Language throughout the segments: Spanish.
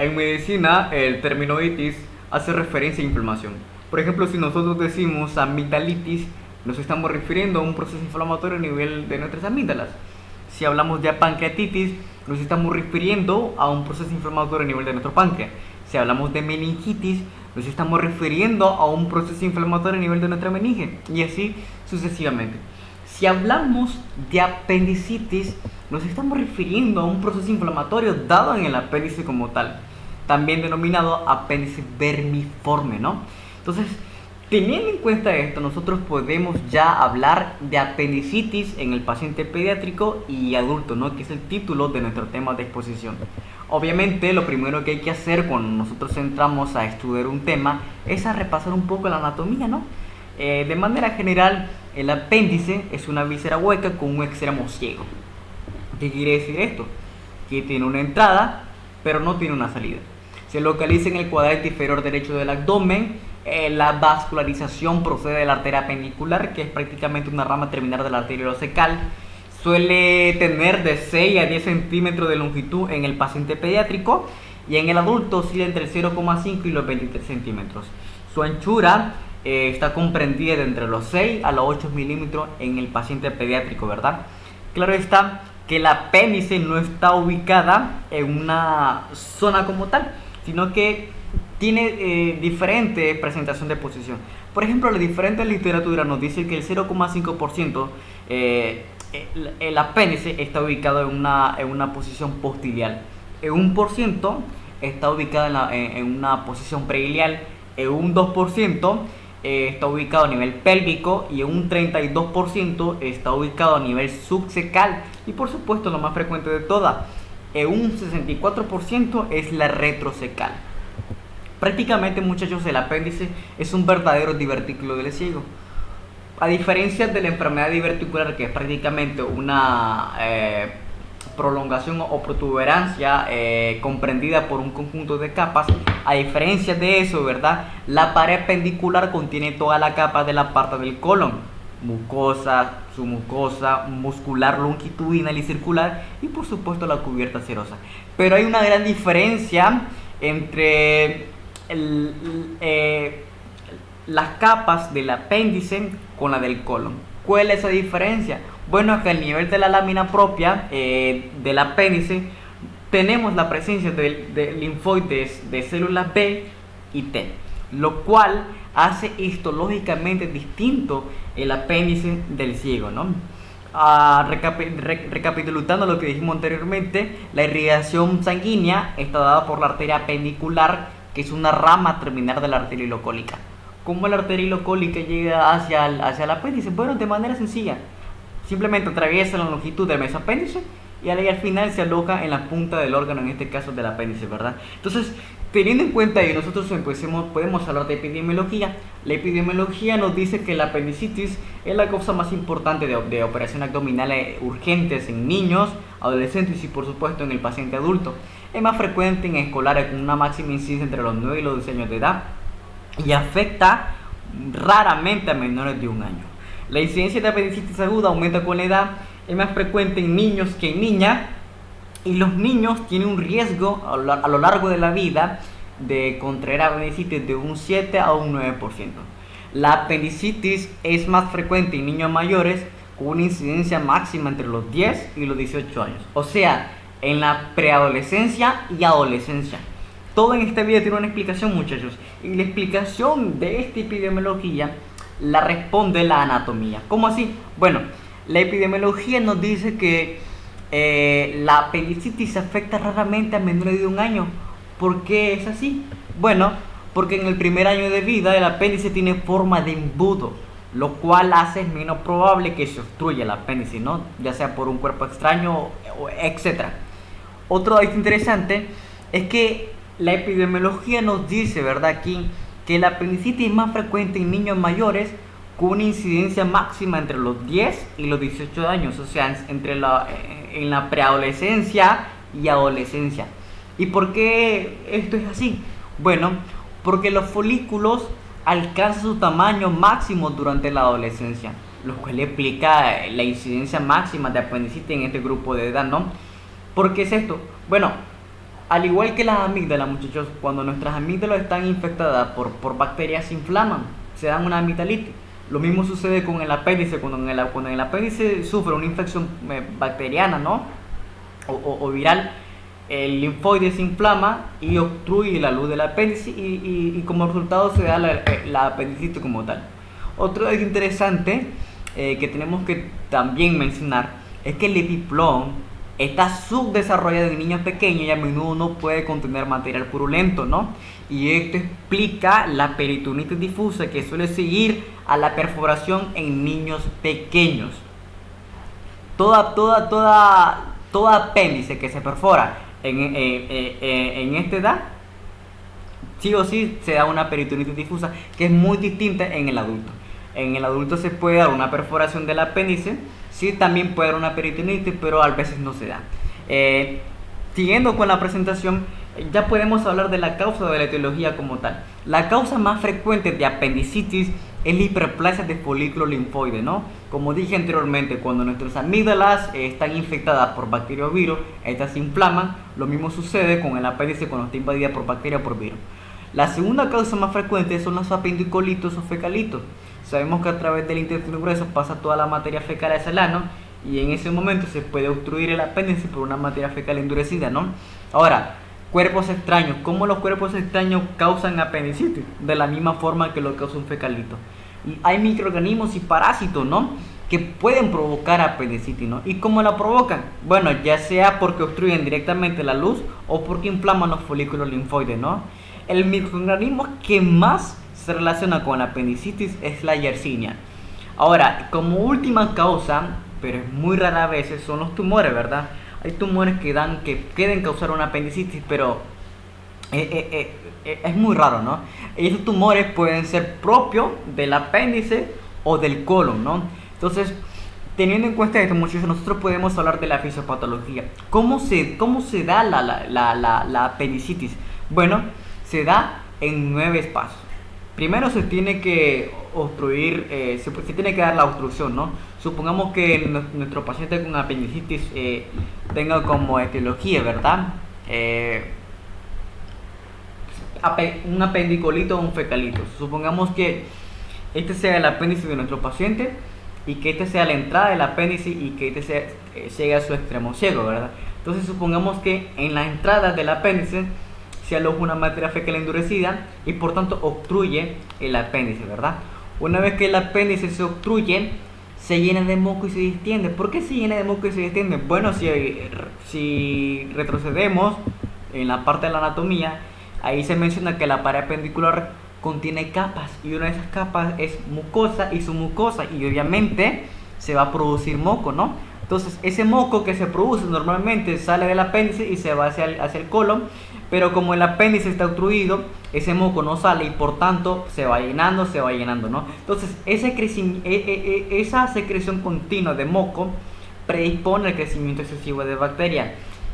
En medicina, el término itis hace referencia a inflamación. Por ejemplo, si nosotros decimos amigdalitis, nos estamos refiriendo a un proceso inflamatorio a nivel de nuestras amígdalas. Si hablamos de pancreatitis, nos estamos refiriendo a un proceso inflamatorio a nivel de nuestro páncreas. Si hablamos de meningitis, nos estamos refiriendo a un proceso inflamatorio a nivel de nuestra meninge, y así sucesivamente. Si hablamos de apendicitis, nos estamos refiriendo a un proceso inflamatorio dado en el apéndice como tal, también denominado apéndice vermiforme, ¿no? Entonces, teniendo en cuenta esto, nosotros podemos ya hablar de apendicitis en el paciente pediátrico y adulto, ¿no? Que es el título de nuestro tema de exposición. Obviamente, lo primero que hay que hacer cuando nosotros entramos a estudiar un tema es a repasar un poco la anatomía, ¿no? De manera general, el apéndice es una víscera hueca con un extremo ciego. ¿Qué quiere decir esto? Que tiene una entrada, pero no tiene una salida. Se localiza en el cuadrante inferior derecho del abdomen. La vascularización procede de la arteria apendicular, que es prácticamente una rama terminal de la arteria ileocecal. Suele tener de 6 a 10 centímetros de longitud en el paciente pediátrico, y en el adulto oscila entre el 0,5 y los 23 centímetros. Su anchura está comprendida de entre los 6 a los 8 milímetros en el paciente pediátrico, ¿verdad? Claro está que el apéndice no está ubicada en una zona como tal, sino que tiene diferente presentación de posición. Por ejemplo, la diferente literatura nos dice que el 0,5% el apéndice está ubicado en una posición postiliar. El 1% está ubicado en una posición preiliar. El 2% está ubicado a nivel pélvico, y un 32% está ubicado a nivel subcecal, y por supuesto lo más frecuente de todas, un 64% es la retrocecal. Prácticamente, muchachos, el apéndice es un verdadero divertículo del ciego. A diferencia de la enfermedad diverticular, que es prácticamente una prolongación o protuberancia comprendida por un conjunto de capas, a diferencia de eso, ¿verdad? La pared apendicular contiene toda la capa de la parte del colon: mucosa, submucosa, muscular longitudinal y circular, y por supuesto la cubierta serosa. Pero hay una gran diferencia entre las capas del apéndice con la del colon. ¿Cuál es esa diferencia? Bueno, que al nivel de la lámina propia del apéndice tenemos la presencia de linfoides de células B y T, lo cual hace histológicamente distinto el apéndice del ciego, ¿no? Recapitulando lo que dijimos anteriormente, la irrigación sanguínea está dada por la arteria apendicular, que es una rama terminal de la arteria ilocólica. ¿Cómo la arteria ilocólica llega hacia el apéndice? Bueno, de manera sencilla. Simplemente atraviesa la longitud del mesapéndice y al final se aloja en la punta del órgano, en este caso del apéndice, ¿verdad? Entonces, teniendo en cuenta que nosotros podemos hablar de epidemiología. La epidemiología nos dice que la apendicitis es la causa más importante de operaciones abdominales urgentes en niños, adolescentes y por supuesto en el paciente adulto. Es más frecuente en escolares con una máxima incidencia entre los 9 y los 10 años de edad, y afecta raramente a menores de 1 año. La incidencia de apendicitis aguda aumenta con la edad. Es más frecuente en niños que en niñas, y los niños tienen un riesgo a lo largo de la vida de contraer apendicitis de un 7 a un 9%. La apendicitis es más frecuente en niños mayores, con una incidencia máxima entre los 10 y los 18 años, o sea, en la preadolescencia y adolescencia. Todo en esta vida tiene una explicación, muchachos, y la explicación de esta epidemiología la responde la anatomía. ¿Cómo así? Bueno, la epidemiología nos dice que la apendicitis afecta raramente a menores de 1 año. ¿Por qué es así? Bueno, porque en el primer año de vida el apéndice tiene forma de embudo, lo cual hace menos probable que se obstruya el apéndice, ¿no? Ya sea por un cuerpo extraño, etc. Otro dato interesante es que la epidemiología nos dice, ¿verdad?, aquí, que la apendicitis es más frecuente en niños mayores, con una incidencia máxima entre los 10 y los 18 años, o sea, en la preadolescencia y adolescencia. ¿Y por qué esto es así? Bueno, porque los folículos alcanzan su tamaño máximo durante la adolescencia, lo cual explica la incidencia máxima de apendicitis en este grupo de edad, ¿no? ¿Por qué es esto? Bueno, Al igual que las amígdalas, muchachos, cuando nuestras amígdalas están infectadas por bacterias, se inflaman, se dan una amigdalitis. Lo mismo sucede con el apéndice, cuando el apéndice sufre una infección bacteriana, ¿no? O viral, el linfoide se inflama y obstruye la luz del apéndice y como resultado se da la apendicitis como tal. Otro dato interesante que tenemos que también mencionar es que el epiplón está subdesarrollado en niños pequeños y a menudo no puede contener material purulento, ¿no? Y esto explica la peritonitis difusa que suele seguir a la perforación en niños pequeños. Toda apéndice que se perfora en esta edad, sí o sí se da una peritonitis difusa, que es muy distinta en el adulto. En el adulto se puede dar una perforación del apéndice, sí también puede dar una peritonitis, pero a veces no se da. Siguiendo con la presentación, ya podemos hablar de la causa de la etiología como tal. La causa más frecuente de apendicitis es la hiperplasia de folículo linfoide, ¿no? Como dije anteriormente, cuando nuestras amígdalas están infectadas por bacterias o virus, estas se inflaman. Lo mismo sucede con el apéndice cuando está invadida por bacterias o por virus. La segunda causa más frecuente son los apendicolitos o fecalitos. Sabemos que a través del intestino grueso pasa toda la materia fecal hacia el ano y en ese momento se puede obstruir el apéndice por una materia fecal endurecida, ¿no? Ahora, cuerpos extraños. ¿Cómo los cuerpos extraños causan apendicitis? De la misma forma que lo causa un fecalito. Y hay microorganismos y parásitos, ¿no? Que pueden provocar apendicitis, ¿no? ¿Y cómo la provocan? Bueno, ya sea porque obstruyen directamente la luz o porque inflaman los folículos linfoides, ¿no? El microorganismo que más se relaciona con la apendicitis es la Yersinia. Ahora, como última causa, pero es muy rara vez, son los tumores, ¿verdad? Hay tumores que pueden causar una apendicitis, pero es muy raro, ¿no? Esos tumores pueden ser propios del apéndice o del colon, ¿no? Entonces, teniendo en cuenta esto, muchachos, nosotros podemos hablar de la fisiopatología. ¿Cómo se da la apendicitis? Bueno, se da en 9 pasos. Primero se tiene que obstruir, se tiene que dar la obstrucción, ¿no? Supongamos que nuestro paciente con apendicitis tenga como etiología, ¿verdad? Un apendicolito o un fecalito. Supongamos que este sea el apéndice de nuestro paciente y que este sea la entrada del apéndice y que este llegue a su extremo ciego, ¿verdad? Entonces supongamos que en la entrada del apéndice se aloja una materia fecal endurecida y por tanto obstruye el apéndice, ¿verdad? Una vez que el apéndice se obstruye, se llena de moco y se distiende. ¿Por qué se llena de moco y se distiende? Bueno, si retrocedemos en la parte de la anatomía, ahí se menciona que la pared apendicular contiene capas y una de esas capas es mucosa y su mucosa y obviamente se va a producir moco, ¿no? Entonces ese moco que se produce normalmente sale del apéndice y se va hacia el colon, pero como el apéndice está obstruido, ese moco no sale y por tanto se va llenando, ¿no? Entonces esa secreción continua de moco predispone al crecimiento excesivo de bacterias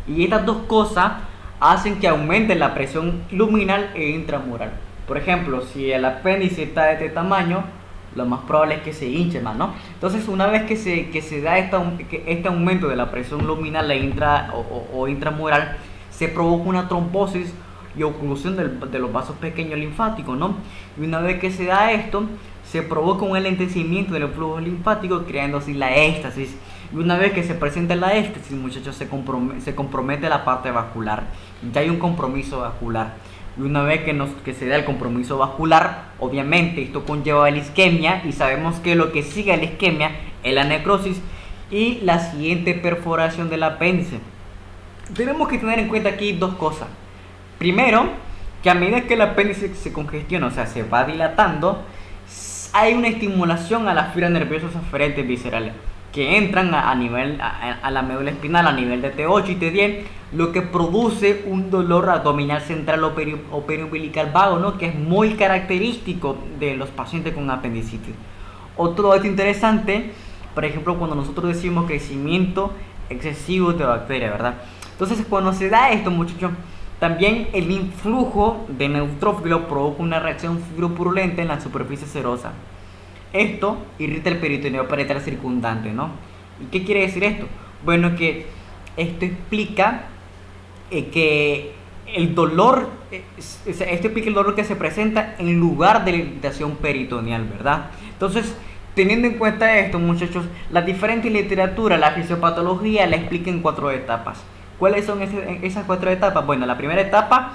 y estas dos cosas hacen que aumente la presión luminal e intramural. Por ejemplo, si el apéndice está de este tamaño, lo más probable es que se hinche más, ¿no? Entonces, una vez que se da este aumento de la presión luminal o intramural, se provoca una trombosis y oclusión de los vasos pequeños linfáticos, ¿no? Y una vez que se da esto, se provoca un enlentecimiento del flujo linfático, creando así la éxtasis. Y una vez que se presenta la éxtasis, muchachos, se compromete la parte vascular. Ya hay un compromiso vascular. Y una vez que se da el compromiso vascular, obviamente esto conlleva la isquemia y sabemos que lo que sigue a la isquemia es la necrosis y la siguiente perforación del apéndice. Tenemos que tener en cuenta aquí dos cosas. Primero, que a medida que el apéndice se congestiona, o sea, se va dilatando, hay una estimulación a las fibras nerviosas aferentes viscerales que entran a la médula espinal a nivel de T8 y T10, lo que produce un dolor abdominal central o periumbilical vago, ¿no? Que es muy característico de los pacientes con apendicitis. Otro dato interesante, por ejemplo, cuando nosotros decimos crecimiento excesivo de bacterias, ¿verdad? Entonces, cuando se da esto, muchachos, también el influjo de neutrófilos provoca una reacción fibropurulenta en la superficie serosa. Esto irrita el peritoneo parenteral circundante, ¿no? ¿Y qué quiere decir esto? Bueno, que esto explica que el dolor, este pique el dolor que se presenta en lugar de la irritación peritoneal, ¿verdad? Entonces, teniendo en cuenta esto, muchachos, la diferente literatura, la fisiopatología la explica en 4 etapas. ¿Cuáles son esas 4 etapas? Bueno, la primera etapa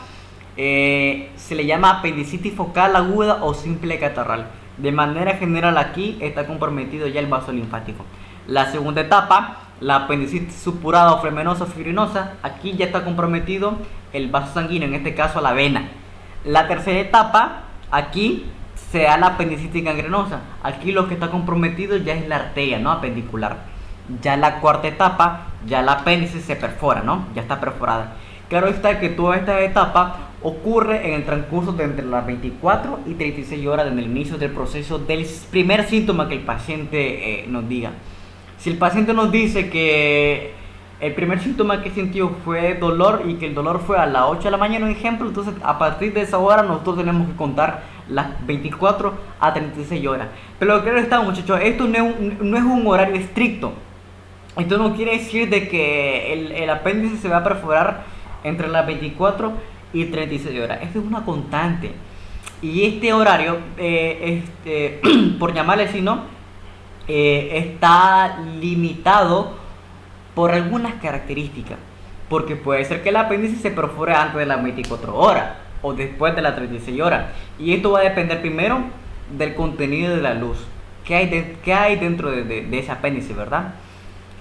se le llama apendicitis focal aguda o simple catarral. De manera general aquí está comprometido ya el vaso linfático. La segunda etapa, la apendicitis supurada o flebenosa o fibrinosa, aquí ya está comprometido el vaso sanguíneo, en este caso la vena. La tercera etapa, aquí se da la apendicitis gangrenosa. Aquí lo que está comprometido ya es la arteria, ¿no? Apendicular. Ya la cuarta etapa, ya la apéndice se perfora, ¿no? Ya está perforada. Claro está que toda esta etapa ocurre en el transcurso de entre las 24 y 36 horas en el inicio del proceso del primer síntoma que el paciente nos diga. Si el paciente nos dice que el primer síntoma que sintió fue dolor y que el dolor fue a las 8 de la mañana, un ejemplo, entonces a partir de esa hora nosotros tenemos que contar las 24 a 36 horas. Pero claro está, muchachos, esto no es un horario estricto. Esto no quiere decir de que el apéndice se va a perforar entre las 24 y 36 horas. Esto es una constante. Y este horario, por llamarle así, ¿no? Está limitado por algunas características. Porque puede ser que el apéndice se perfore antes de las 24 horas o después de las 36 horas. Y esto va a depender primero del contenido de la luz. ¿Qué hay dentro de ese apéndice, verdad?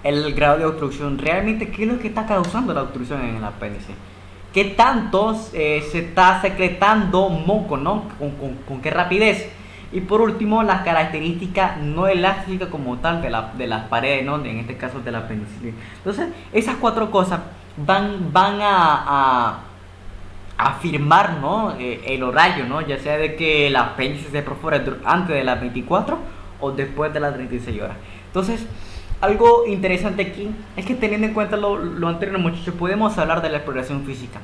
El grado de obstrucción. Realmente, ¿qué es lo que está causando la obstrucción en el apéndice? ¿Qué tanto se está secretando moco, ¿no? ¿Con qué rapidez? Y por último, las características no elásticas como tal de las paredes, ¿no? En este caso de la apendicitis. Entonces, esas 4 cosas van a afirmar, ¿no? El horario, ¿no? Ya sea de que el apéndice se perfora antes de las 24 o después de las 36 horas. Entonces, algo interesante aquí es que teniendo en cuenta lo anterior, muchachos, podemos hablar de la exploración física.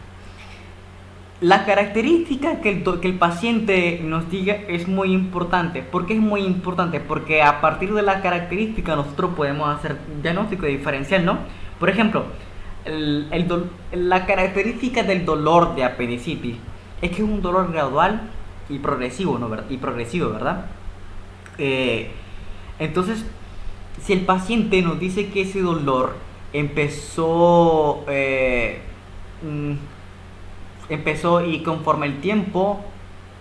La característica que el paciente nos diga es muy importante. ¿Por qué es muy importante? Porque a partir de la característica nosotros podemos hacer diagnóstico diferencial, ¿no? Por ejemplo, la característica del dolor de apendicitis es que es un dolor gradual y progresivo, ¿no? ¿Verdad? Entonces, si el paciente nos dice que ese dolor empezó y conforme el tiempo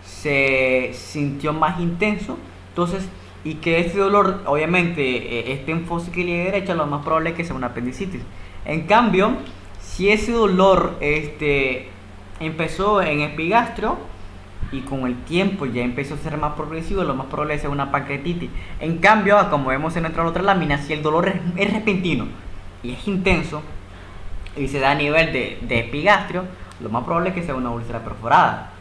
se sintió más intenso, entonces, y que ese dolor obviamente esté en fosa ilíaca derecha, lo más probable es que sea una apendicitis. En cambio, si ese dolor empezó en epigastrio y con el tiempo ya empezó a ser más progresivo, lo más probable es que sea una pancreatitis. En cambio, como vemos en nuestra otra lámina, si el dolor es repentino y es intenso y se da a nivel de epigastrio, lo más probable es que sea una úlcera perforada.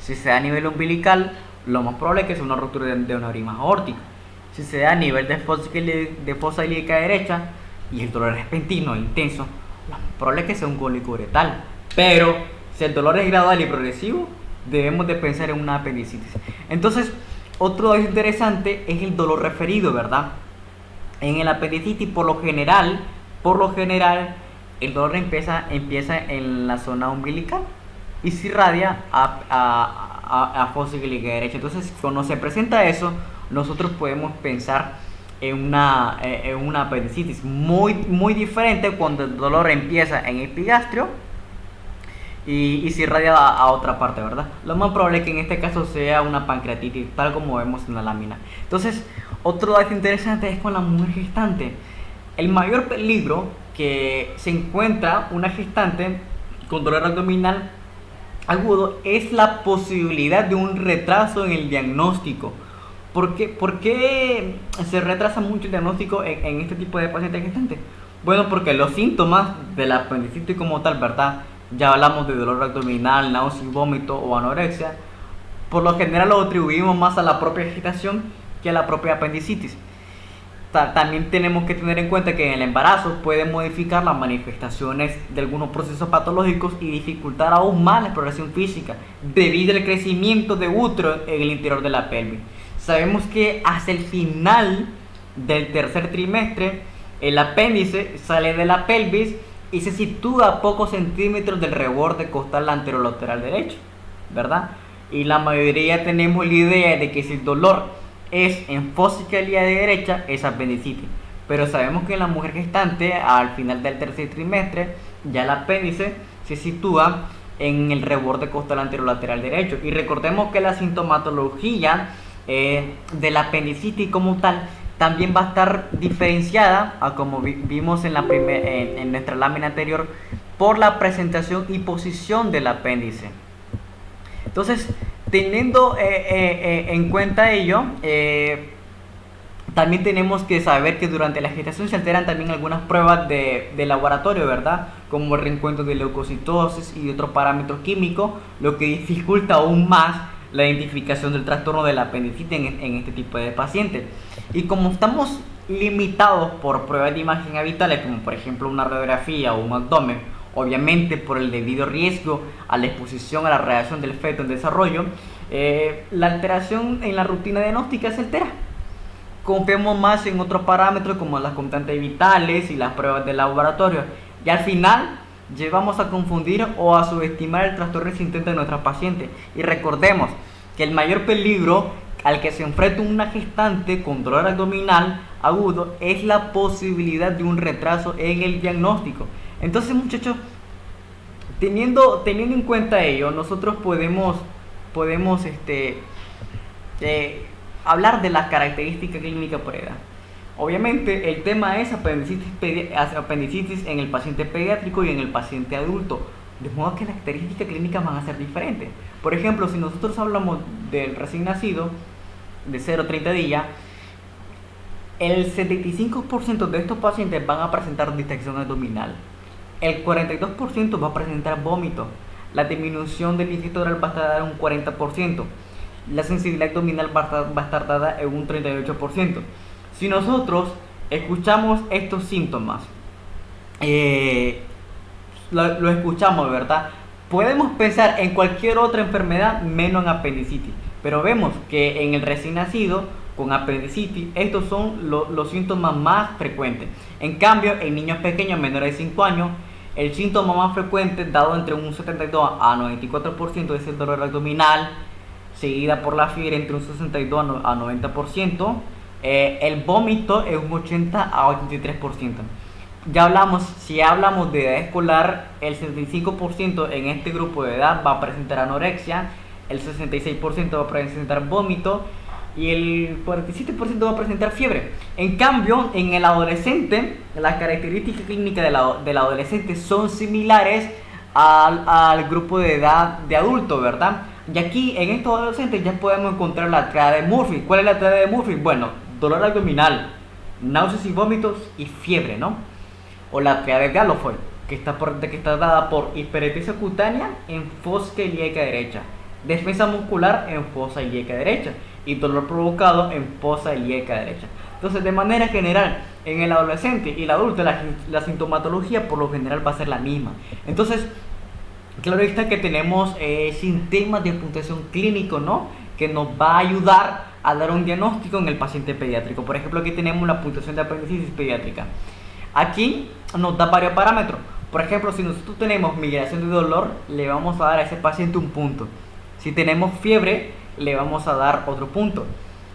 Si se da a nivel umbilical, lo más probable es que sea una ruptura de una aneurisma aórtico. Si se da a nivel de fosa ilíaca derecha y el dolor es repentino e intenso, lo más probable es que sea un cólico uretal. Pero si el dolor es gradual y progresivo, debemos de pensar en una apendicitis. Entonces, otro dato interesante es el dolor referido, ¿verdad? En el apendicitis, por lo general, el dolor empieza en la zona umbilical y se irradia a fosa ilíaca derecha. Entonces, cuando se presenta eso, nosotros podemos pensar en una apendicitis muy diferente cuando el dolor empieza en epigastrio y se irradia a otra parte, ¿verdad? Lo más probable es que en este caso sea una pancreatitis, tal como vemos en la lámina. Entonces, otro dato interesante es con la mujer gestante. El mayor peligro que se encuentra una gestante con dolor abdominal agudo es la posibilidad de un retraso en el diagnóstico. ¿Por qué se retrasa mucho el diagnóstico en este tipo de pacientes gestantes? Bueno, porque los síntomas de la apendicitis como tal, ¿verdad? Ya hablamos de dolor abdominal, náusea y vómito o anorexia. Por lo general lo atribuimos más a la propia gestación que a la propia apendicitis. También tenemos que tener en cuenta que en el embarazo puede modificar las manifestaciones de algunos procesos patológicos y dificultar aún más la exploración física debido al crecimiento de útero en el interior de la pelvis. Sabemos que hacia el final del tercer trimestre el apéndice sale de la pelvis y se sitúa a pocos centímetros del reborde costal anterolateral derecho, ¿verdad? Y la mayoría tenemos la idea de que si el dolor es en fosa isquial derecha, es apendicitis. Pero sabemos que en la mujer gestante, al final del tercer trimestre, ya el apéndice se sitúa en el reborde costal anterolateral derecho. Y recordemos que la sintomatología de la apendicitis como tal también va a estar diferenciada, a como vimos en nuestra lámina anterior, por la presentación y posición del apéndice. Entonces, teniendo en cuenta ello, también tenemos que saber que durante la gestación se alteran también algunas pruebas de laboratorio, ¿verdad? Como el reencuentro de leucocitosis y otros parámetros químicos, lo que dificulta aún más la identificación del trastorno de la apendicitis en este tipo de pacientes. Y como estamos limitados por pruebas de imagen habituales, como por ejemplo una radiografía o un abdomen, obviamente por el debido riesgo a la exposición a la radiación del feto en desarrollo, la alteración en la rutina diagnóstica se altera. Confiamos más en otros parámetros como las constantes vitales y las pruebas de laboratorio, y al final llevamos a confundir o a subestimar el trastorno existente de nuestras pacientes. Y recordemos que el mayor peligro al que se enfrenta una gestante con dolor abdominal agudo es la posibilidad de un retraso en el diagnóstico. Entonces, muchachos, teniendo en cuenta ello, nosotros podemos hablar de las características clínicas por edad. Obviamente el tema es apendicitis en el paciente pediátrico y en el paciente adulto, de modo que las características clínicas van a ser diferentes. Por ejemplo, si nosotros hablamos del recién nacido de 0 a 30 días, el 75% de estos pacientes van a presentar distensión abdominal, el 42% va a presentar vómito, la disminución del dígito oral va a estar en un 40%, la sensibilidad abdominal va a estar dada en un 38%. Si nosotros escuchamos estos síntomas, lo escuchamos, ¿verdad? Podemos pensar en cualquier otra enfermedad menos en apendicitis, pero vemos que en el recién nacido con apendicitis estos son los síntomas más frecuentes. En cambio, en niños pequeños menores de 5 años, el síntoma más frecuente, dado entre un 72 a 94%, es el dolor abdominal, seguida por la fiebre entre un 62 a 90%, el vómito es un 80 a 83%. Si hablamos de edad escolar, el 75% en este grupo de edad va a presentar anorexia, el 66% va a presentar vómito y el 47% va a presentar fiebre. En cambio, en el adolescente, las características clínicas del adolescente son similares al grupo de edad de adulto, ¿verdad? Y aquí en estos adolescentes ya podemos encontrar la triada de Murphy. ¿Cuál es la triada de Murphy? Bueno, dolor abdominal, náuseas y vómitos y fiebre, ¿no? O la triada de Galofoy, que está dada por hiperestesia cutánea en fosa ilíaca derecha, defensa muscular en fosa ilíaca derecha y dolor provocado en fosa ilíaca derecha. Entonces, de manera general, en el adolescente y el adulto la sintomatología por lo general va a ser la misma. Entonces, claro está que tenemos sistemas de puntuación clínico, ¿no?, que nos va a ayudar a dar un diagnóstico en el paciente pediátrico. Por ejemplo, aquí tenemos la puntuación de apendicitis pediátrica. Aquí nos da varios parámetros. Por ejemplo, si nosotros tenemos migración de dolor, le vamos a dar a ese paciente un punto. Si tenemos fiebre, le vamos a dar otro punto.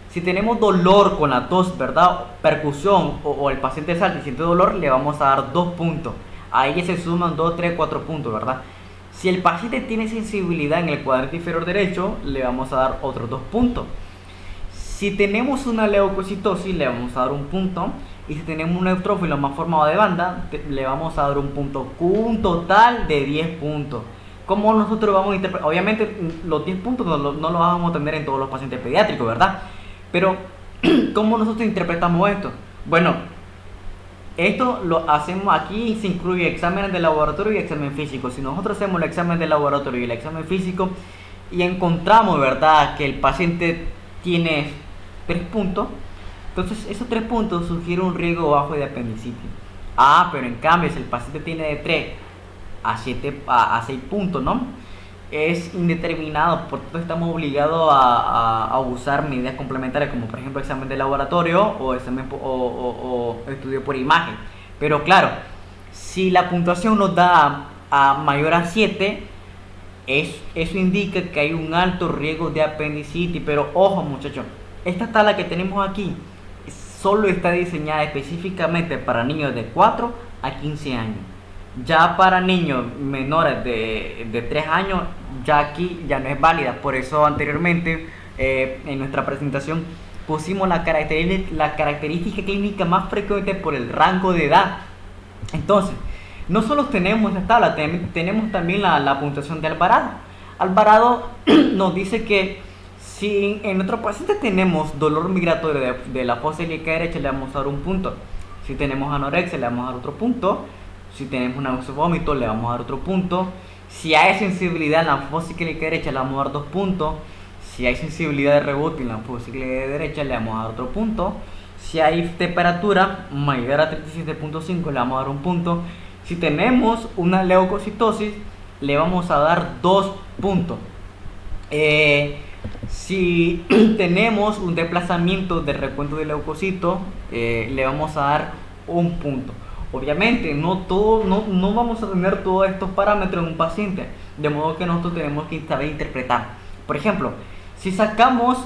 Si tenemos dolor con la tos, ¿verdad?, percusión o el paciente salta y siente dolor, le vamos a dar 2 puntos. Ahí ya se suman 2, 3, 4 puntos, ¿verdad? Si el paciente tiene sensibilidad en el cuadrante inferior derecho, le vamos a dar otros 2 puntos. Si tenemos una leucocitosis, le vamos a dar un punto. Y si tenemos un neutrófilo más formado de banda, le vamos a dar un punto. Un total de 10 puntos. ¿Cómo nosotros vamos a interpretar? Obviamente los 10 puntos no los vamos a tener en todos los pacientes pediátricos, ¿verdad? Pero, ¿cómo nosotros interpretamos esto? Bueno, esto lo hacemos aquí, se incluye exámenes de laboratorio y examen físico. Si nosotros hacemos el examen de laboratorio y el examen físico y encontramos, ¿verdad?, que el paciente tiene 3 puntos, entonces esos 3 puntos sugieren un riesgo bajo de apendicitis. Pero en cambio, si el paciente tiene de 3 a 6 puntos, ¿no?, es indeterminado, por tanto estamos obligados a usar medidas complementarias como por ejemplo examen de laboratorio o estudio por imagen. Pero claro, Si la puntuación nos da a mayor a 7, eso indica que hay un alto riesgo de apendicitis. Pero ojo muchachos, esta tabla que tenemos aquí solo está diseñada específicamente para niños de 4 a 15 años. Ya para niños menores de 3 años, ya aquí ya no es válida. Por eso anteriormente en nuestra presentación pusimos la característica clínica más frecuente por el rango de edad. Entonces, no solo tenemos la tabla, tenemos también la puntuación de Alvarado. Alvarado nos dice que si en nuestro paciente tenemos dolor migratorio de la fosa ilíaca derecha, le vamos a dar un punto. Si tenemos anorexia, le vamos a dar otro punto. Si tenemos náusea, vómito, le vamos a dar otro punto. Si hay sensibilidad en la fosa ilíaca derecha, le vamos a dar 2 puntos. Si hay sensibilidad de rebote en la fosa ilíaca derecha, le vamos a dar otro punto. Si hay temperatura mayor a 37.5, le vamos a dar un punto. Si tenemos una leucocitosis, le vamos a dar 2 puntos. Si tenemos un desplazamiento del recuento de leucocitos, le vamos a dar un punto. Obviamente no vamos a tener todos estos parámetros en un paciente, de modo que nosotros tenemos que saber interpretar. Por ejemplo, si sacamos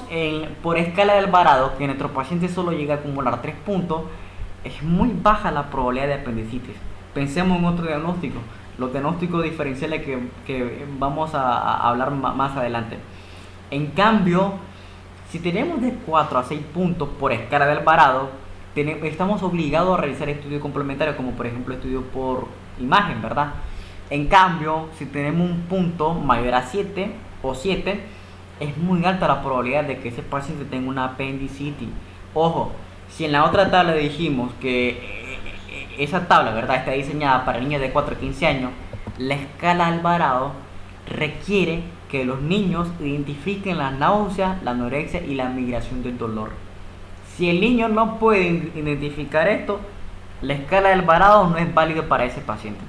por escala de Alvarado que nuestro paciente solo llega a acumular 3 puntos, es muy baja la probabilidad de apendicitis. Pensemos en otro diagnóstico, los diagnósticos diferenciales que vamos a hablar más adelante. En cambio, si tenemos de 4 a 6 puntos por escala de Alvarado, estamos obligados a realizar estudios complementarios, como por ejemplo estudios por imagen, ¿verdad? En cambio, si tenemos un punto mayor a 7 o 7, es muy alta la probabilidad de que ese paciente tenga una apendicitis. Ojo, si en la otra tabla dijimos que esa tabla, ¿verdad?, está diseñada para niños de 4 a 15 años, la escala Alvarado requiere que los niños identifiquen la náusea, la anorexia y la migración del dolor. Si el niño no puede identificar esto, la escala de Alvarado no es válida para ese paciente.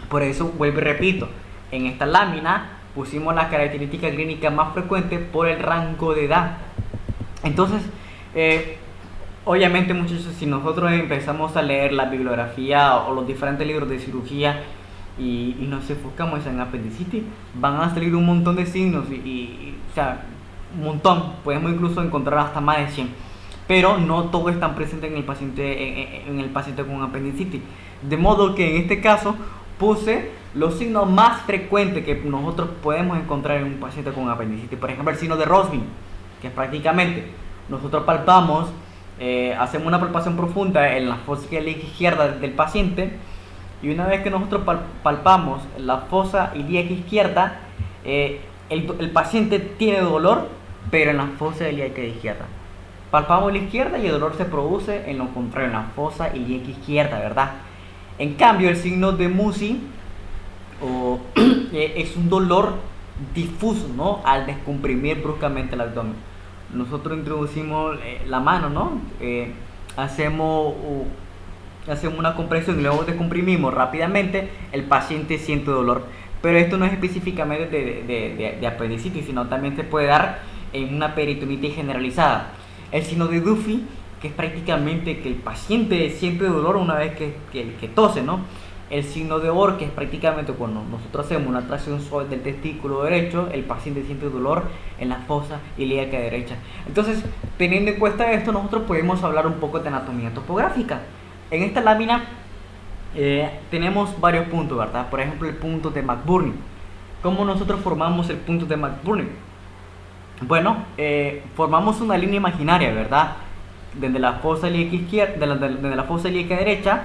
Por eso, vuelvo y repito, en esta lámina pusimos la característica clínica más frecuente por el rango de edad. Entonces, obviamente muchachos, si nosotros empezamos a leer la bibliografía o los diferentes libros de cirugía y nos enfocamos en apendicitis, van a salir un montón de signos o sea, un montón, podemos incluso encontrar hasta más de 100. Pero no todos están presentes en el paciente con apendicitis. De modo que en este caso puse los signos más frecuentes que nosotros podemos encontrar en un paciente con apendicitis. Por ejemplo, el signo de Rosvin, que es prácticamente nosotros palpamos, hacemos una palpación profunda en la fosa ilíaca izquierda del paciente, y una vez que nosotros palpamos la fosa ilíaca izquierda, el paciente tiene dolor, pero en la fosa ilíaca izquierda. Palpamos la izquierda y el dolor se produce en lo contrario, en la fosa ilíaca izquierda, ¿verdad? En cambio, el signo de Musi es un dolor difuso, ¿no?, al descomprimir bruscamente el abdomen. Nosotros introducimos la mano, ¿no? Hacemos una compresión y luego descomprimimos rápidamente, el paciente siente dolor. Pero esto no es específicamente de apendicitis, sino también se puede dar en una peritonitis generalizada. El signo de Duffy, que es prácticamente que el paciente siente dolor una vez que tose, ¿no? El signo de Orr, que es prácticamente cuando nosotros hacemos una tracción suave del testículo derecho, el paciente siente dolor en la fosa ilíaca derecha. Entonces, teniendo en cuenta esto, nosotros podemos hablar un poco de anatomía topográfica. En esta lámina tenemos varios puntos, ¿verdad? Por ejemplo, el punto de McBurney. ¿Cómo nosotros formamos el punto de McBurney? Bueno, formamos una línea imaginaria, ¿verdad?, desde la fosa ilíaca izquierda, desde la fosa ilíaca derecha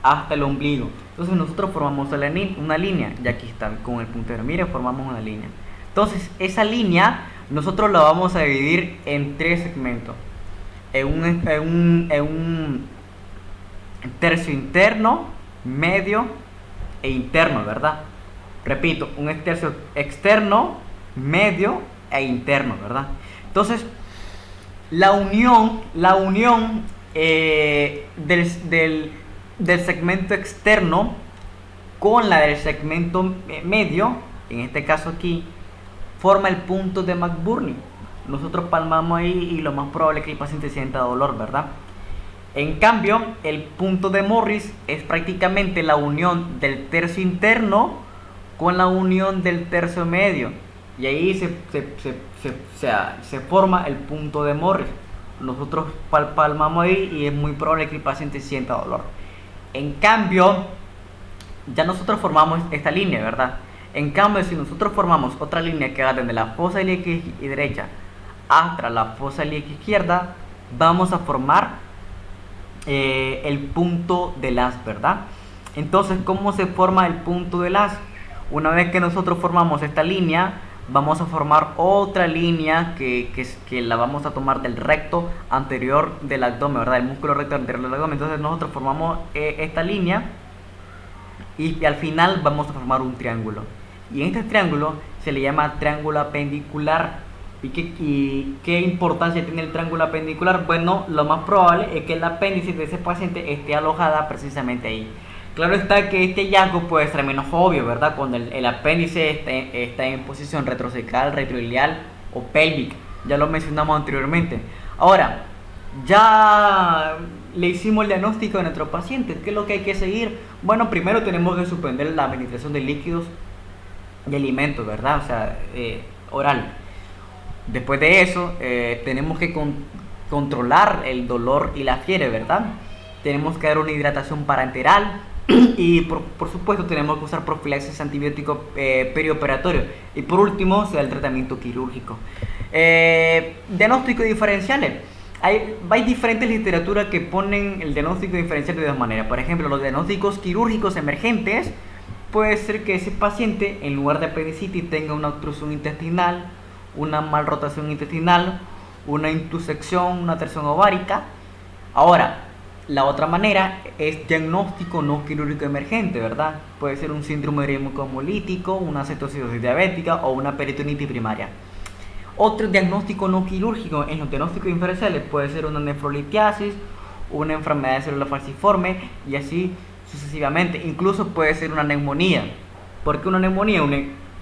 hasta el ombligo. Entonces nosotros formamos una línea, y aquí está con el puntero, miren, formamos una línea. Entonces esa línea nosotros la vamos a dividir en 3 segmentos, en un tercio interno, medio e interno, ¿verdad? Repito, un tercio externo, medio e interno, ¿verdad? Entonces la unión del segmento externo con la del segmento medio, en este caso aquí, forma el punto de McBurney. Nosotros palmamos ahí y lo más probable es que el paciente sienta dolor, ¿verdad? En cambio, el punto de Morris es prácticamente la unión del tercio interno con la unión del tercio medio. Y ahí se forma el punto de Morris. Nosotros palpamos ahí y es muy probable que el paciente sienta dolor. En cambio, ya nosotros formamos esta línea, ¿verdad? En cambio, si nosotros formamos otra línea que va desde la fosa ilíaca derecha hasta la fosa ilíaca izquierda, vamos a formar el punto de Las, ¿verdad? Entonces, ¿cómo se forma el punto de Las? Una vez que nosotros formamos esta línea, vamos a formar otra línea que la vamos a tomar del recto anterior del abdomen, ¿verdad? El músculo recto anterior del abdomen. Entonces nosotros formamos esta línea y al final vamos a formar un triángulo. Y en este triángulo se le llama triángulo apendicular. ¿Y qué importancia tiene el triángulo apendicular? Bueno, lo más probable es que el apéndice de ese paciente esté alojada precisamente ahí. Claro está que este hallazgo puede ser menos obvio, ¿verdad? Cuando el apéndice está en posición retrosacral, retroiliac o pélvica. Ya lo mencionamos anteriormente. Ahora, ya le hicimos el diagnóstico a nuestro paciente. ¿Qué es lo que hay que seguir? Bueno, primero tenemos que suspender la administración de líquidos y alimentos, ¿verdad? O sea, oral. Después de eso, tenemos que controlar el dolor y la fiebre, ¿verdad? Tenemos que dar una hidratación parenteral y por supuesto tenemos que usar profilaxis antibiótico perioperatorio. Y por último, se da el tratamiento quirúrgico. Diagnóstico diferenciales. Hay diferentes literaturas que ponen el diagnóstico diferencial de dos maneras. Por ejemplo, los diagnósticos quirúrgicos emergentes. Puede ser que ese paciente, en lugar de apendicitis, tenga una obstrucción intestinal, una malrotación intestinal, una intusección, una tersión ovárica. Ahora, la otra manera es diagnóstico no quirúrgico emergente, ¿verdad? Puede ser un síndrome hemolítico, una cetocidosis diabética o una peritonitis primaria. Otro diagnóstico no quirúrgico en los diagnósticos diferenciales puede ser una nefrolitiasis, una enfermedad de célula falciforme y así sucesivamente. Incluso puede ser una neumonía. ¿Por qué una neumonía?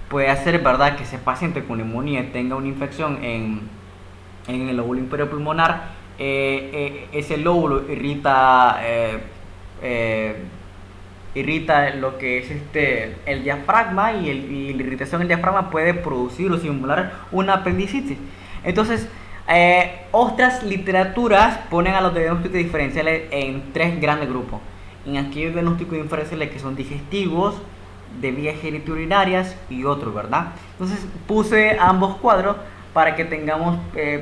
Puede hacer, ¿verdad?, que ese paciente con neumonía tenga una infección en el lóbulo inferior pulmonar. Ese lóbulo irrita lo que es el diafragma y la irritación del diafragma puede producir o simular una apendicitis. Entonces, otras literaturas ponen a los diagnósticos diferenciales en tres grandes grupos. En aquellos diagnósticos diferenciales que son digestivos, de vías genitourinarias y otros, ¿verdad? Entonces puse ambos cuadros para que tengamos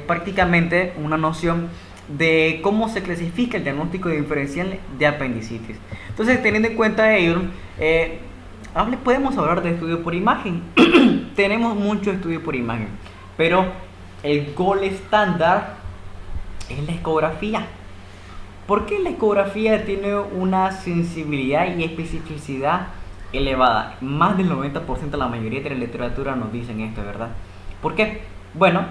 prácticamente una noción de cómo se clasifica el diagnóstico diferencial de apendicitis. Entonces, teniendo en cuenta ello, podemos hablar de estudio por imagen. Tenemos mucho estudio por imagen, pero el gold estándar es la ecografía. ¿Por qué la ecografía tiene una sensibilidad y especificidad elevada? Más del 90% de la mayoría de la literatura nos dicen esto, ¿verdad? ¿Por qué? Bueno,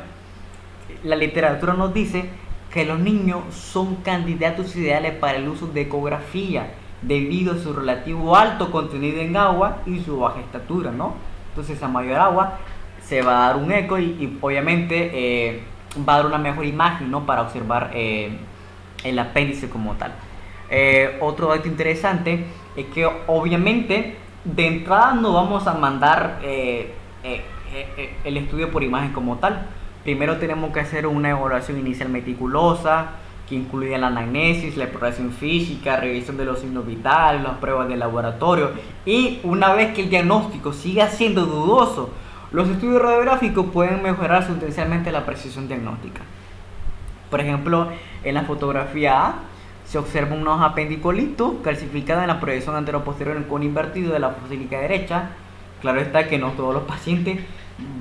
la literatura nos dice que los niños son candidatos ideales para el uso de ecografía debido a su relativo alto contenido en agua y su baja estatura, ¿no? Entonces, a mayor agua se va a dar un eco y obviamente va a dar una mejor imagen, ¿no?, para observar el apéndice como tal. Otro dato interesante es que obviamente de entrada no vamos a mandar el estudio por imagen como tal. Primero tenemos que hacer una evaluación inicial meticulosa que incluye la anamnesis, la exploración física, revisión de los signos vitales, las pruebas de laboratorio, y una vez que el diagnóstico siga siendo dudoso, los estudios radiográficos pueden mejorar sustancialmente la precisión diagnóstica. Por ejemplo, en la fotografía A se observa una hoja apendicolito calcificada en la proyección anteroposterior en cono invertido de la fosa ilíaca derecha. Claro está que no todos los pacientes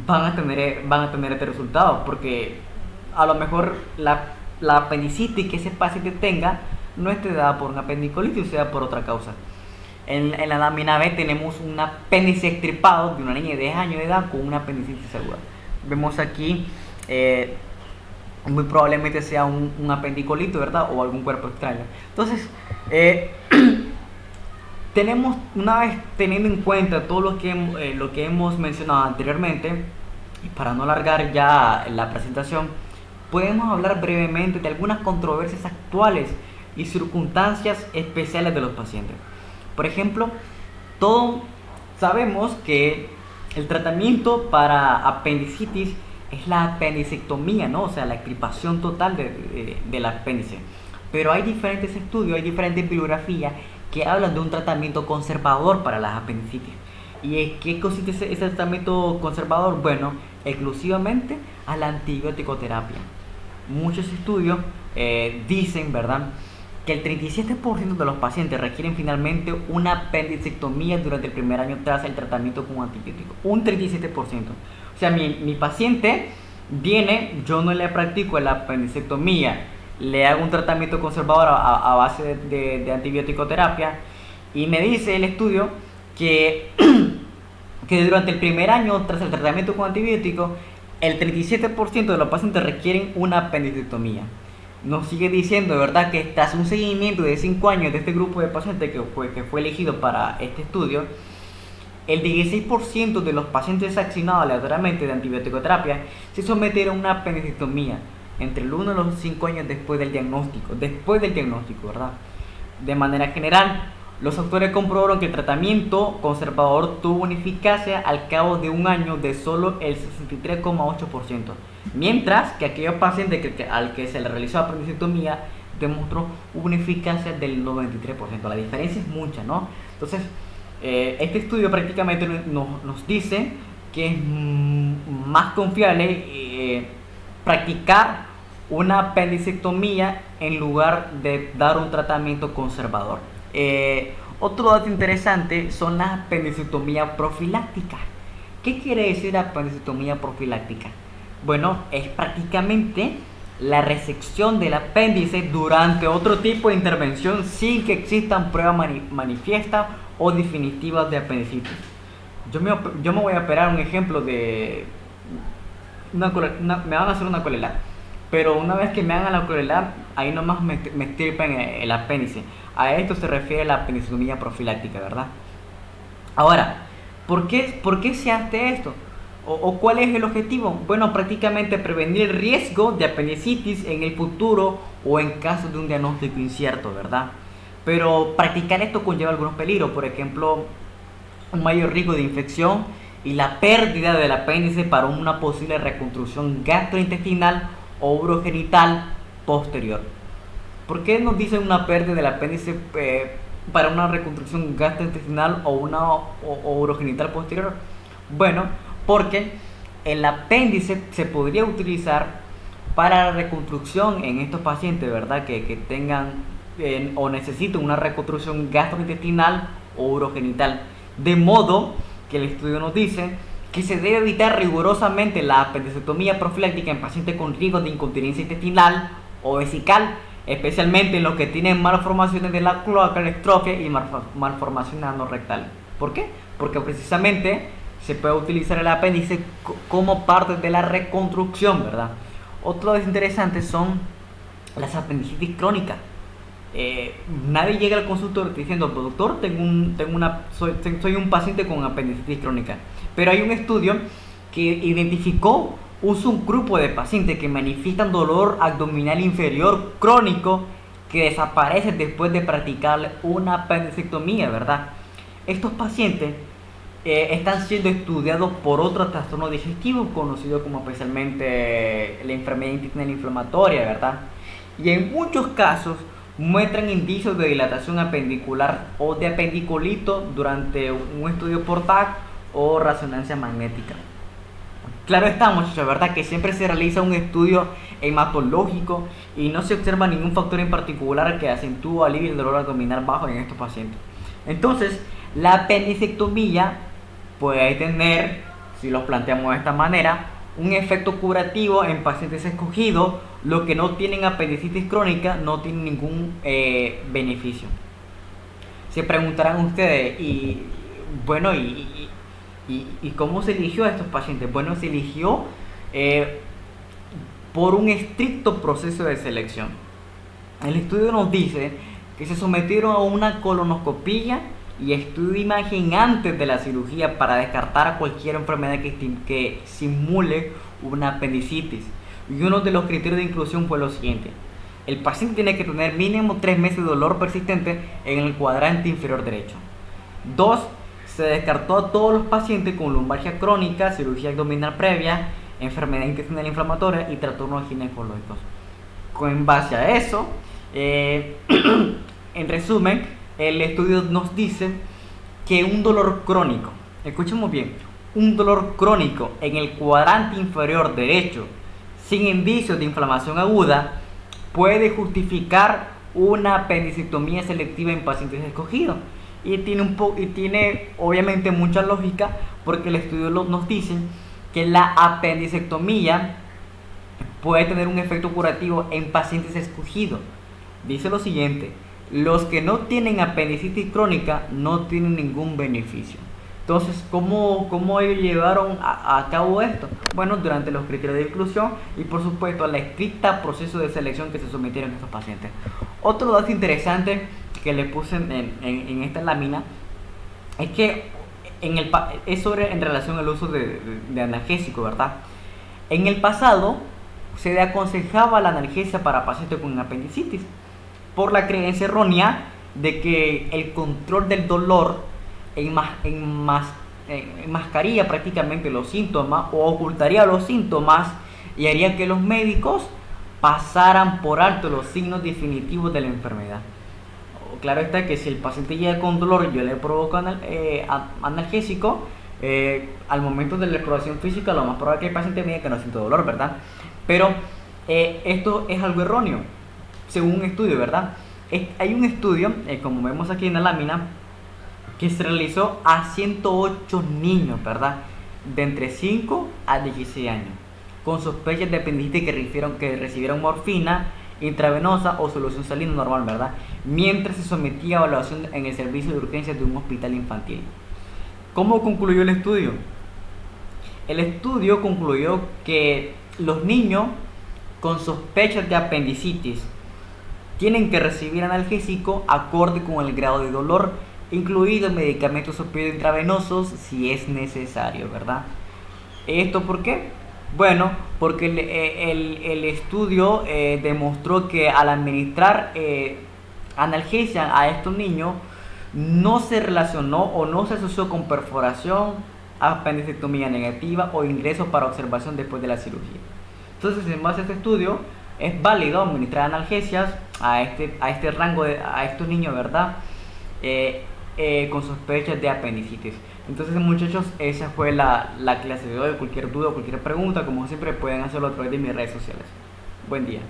van a tener este resultado, porque a lo mejor la apendicitis que ese paciente tenga no esté dada por un apendicolitis, o sea por otra causa. En la lámina B tenemos un apéndice extirpado de una niña de 10 años de edad con una apendicitis aguda. Vemos aquí muy probablemente sea un apendicolito, ¿verdad? O algún cuerpo extraño. Entonces, tenemos, una vez teniendo en cuenta todo lo que hemos mencionado anteriormente, y para no alargar ya la presentación, podemos hablar brevemente de algunas controversias actuales y circunstancias especiales de los pacientes. Por ejemplo, todos sabemos que el tratamiento para apendicitis es la apendicectomía, ¿no? O sea, la extirpación total del apéndice. Pero hay diferentes estudios, hay diferentes bibliografías que hablan de un tratamiento conservador para las apendicitis. ¿Y qué consiste ese tratamiento conservador? Bueno, exclusivamente a la antibiótico-terapia. Muchos estudios dicen, ¿verdad?, que el 37% de los pacientes requieren finalmente una apendicectomía durante el primer año tras el tratamiento con antibiótico. Un 37%. O sea, mi paciente viene, yo no le practico la apendicectomía, le hago un tratamiento conservador a base de antibiótico-terapia y me dice el estudio que, que durante el primer año tras el tratamiento con antibiótico, el 37% de los pacientes requieren una apendicectomía. Nos sigue diciendo, ¿verdad?, que tras un seguimiento de 5 años de este grupo de pacientes que fue elegido para este estudio, el 16% de los pacientes accionados aleatoriamente de antibiótico-terapia se sometieron a una apendicectomía entre el 1 y los 5 años después del diagnóstico, ¿verdad? De manera general, los autores comprobaron que el tratamiento conservador tuvo una eficacia al cabo de un año de solo el 63,8%, mientras que aquellos pacientes al que se le realizó apendicectomía demostró una eficacia del 93%. La diferencia es mucha, ¿no? Entonces, este estudio prácticamente nos dice que es más confiable practicar una apendicectomía en lugar de dar un tratamiento conservador. Otro dato interesante son las apendicectomías profilácticas. ¿Qué quiere decir apendicectomía profiláctica? Bueno, es prácticamente la resección del apéndice durante otro tipo de intervención sin que existan pruebas manifiestas o definitivas de apendicitis. Yo me voy a operar, un ejemplo de me van a hacer una colelar, pero una vez que me hagan la colelar, ahí nomás me extirpan el apéndice. A esto se refiere la apendicectomía profiláctica, ¿verdad? Ahora, ¿por qué se hace esto? ¿O cuál es el objetivo? Bueno, prácticamente prevenir el riesgo de apendicitis en el futuro o en caso de un diagnóstico incierto, ¿verdad? Pero practicar esto conlleva algunos peligros, por ejemplo, un mayor riesgo de infección y la pérdida del apéndice para una posible reconstrucción gastrointestinal o urogenital posterior. ¿Por qué nos dicen una pérdida del apéndice para una reconstrucción gastrointestinal o urogenital posterior? Bueno, porque el apéndice se podría utilizar para la reconstrucción en estos pacientes, ¿verdad?, que tengan o necesiten una reconstrucción gastrointestinal o urogenital. De modo que el estudio nos dice que se debe evitar rigurosamente la apendicectomía profiláctica en pacientes con riesgo de incontinencia intestinal o vesical, especialmente en los que tienen malformaciones de la cloaca, estrofia y malformaciones anorrectales. ¿Por qué? Porque precisamente se puede utilizar el apéndice como parte de la reconstrucción, ¿verdad? Otro interesante son las apendicitis crónicas. Nadie llega al consultorio diciendo, doctor, soy un paciente con apendicitis crónica. Pero hay un estudio que identificó un subgrupo de pacientes que manifiestan dolor abdominal inferior crónico que desaparece después de practicar una apendicectomía, ¿verdad? Estos pacientes están siendo estudiados por otros trastornos digestivos conocidos como especialmente la enfermedad intestinal inflamatoria, ¿verdad? Y en muchos casos muestran indicios de dilatación apendicular o de apendicolito durante un estudio por TAC o resonancia magnética. Claro está, muchachos, ¿verdad?, que siempre se realiza un estudio hematológico y no se observa ningún factor en particular que acentúe o alivie el dolor abdominal bajo en estos pacientes. Entonces, la apendicectomía puede tener, si lo planteamos de esta manera, un efecto curativo en pacientes escogidos. Los que no tienen apendicitis crónica no tienen ningún beneficio. Se preguntarán ustedes, y cómo se eligió a estos pacientes. Bueno, se eligió por un estricto proceso de selección. El estudio nos dice que se sometieron a una colonoscopia y estudio de imagen antes de la cirugía para descartar cualquier enfermedad que simule una apendicitis. Y uno de los criterios de inclusión fue lo siguiente: El paciente tiene que tener mínimo 3 meses de dolor persistente en el cuadrante inferior derecho. 2. Se descartó a todos los pacientes con lumbalgia crónica, cirugía abdominal previa, enfermedad intestinal inflamatoria y trastornos ginecológicos. En base a eso, en resumen, el estudio nos dice que un dolor crónico, escuchemos bien, un dolor crónico en el cuadrante inferior derecho, sin indicios de inflamación aguda, puede justificar una apendicectomía selectiva en pacientes escogidos. Y tiene obviamente mucha lógica, porque el estudio nos dice que la apendicectomía puede tener un efecto curativo en pacientes escogidos. Dice lo siguiente: los que no tienen apendicitis crónica no tienen ningún beneficio. Entonces, ¿cómo ellos llevaron a cabo esto? Bueno, durante los criterios de inclusión y, por supuesto, al estricta proceso de selección que se sometieron a estos pacientes. Otro dato interesante que le puse en esta lámina es que en relación al uso de analgésico, ¿verdad? En el pasado se aconsejaba la analgesia para pacientes con apendicitis por la creencia errónea de que el control del dolor enmascaría prácticamente los síntomas o ocultaría los síntomas y haría que los médicos pasaran por alto los signos definitivos de la enfermedad. Claro está que si el paciente llega con dolor y yo le provoco analgésico, al momento de la exploración física lo más probable es que el paciente me diga que no siente dolor, ¿verdad? Pero esto es algo erróneo, según un estudio, ¿verdad? Hay un estudio, como vemos aquí en la lámina, que se realizó a 108 niños, ¿verdad? De entre 5 a 16 años, con sospechas de apendicitis que recibieron morfina intravenosa o solución salina normal, ¿verdad? Mientras se sometía a evaluación en el servicio de urgencias de un hospital infantil. ¿Cómo concluyó el estudio? El estudio concluyó que los niños con sospechas de apendicitis tienen que recibir analgésico acorde con el grado de dolor, incluidos medicamentos opioides intravenosos si es necesario, ¿verdad? ¿Esto por qué? Bueno, porque el estudio demostró que al administrar analgesia a estos niños no se relacionó o no se asoció con perforación, apendicectomía negativa o ingreso para observación después de la cirugía. Entonces, en base a este estudio, es válido administrar analgesias a estos niños, ¿verdad? Con sospechas de apendicitis. Entonces, muchachos, esa fue la clase de hoy. Cualquier duda, cualquier pregunta, como siempre, pueden hacerlo a través de mis redes sociales. Buen día.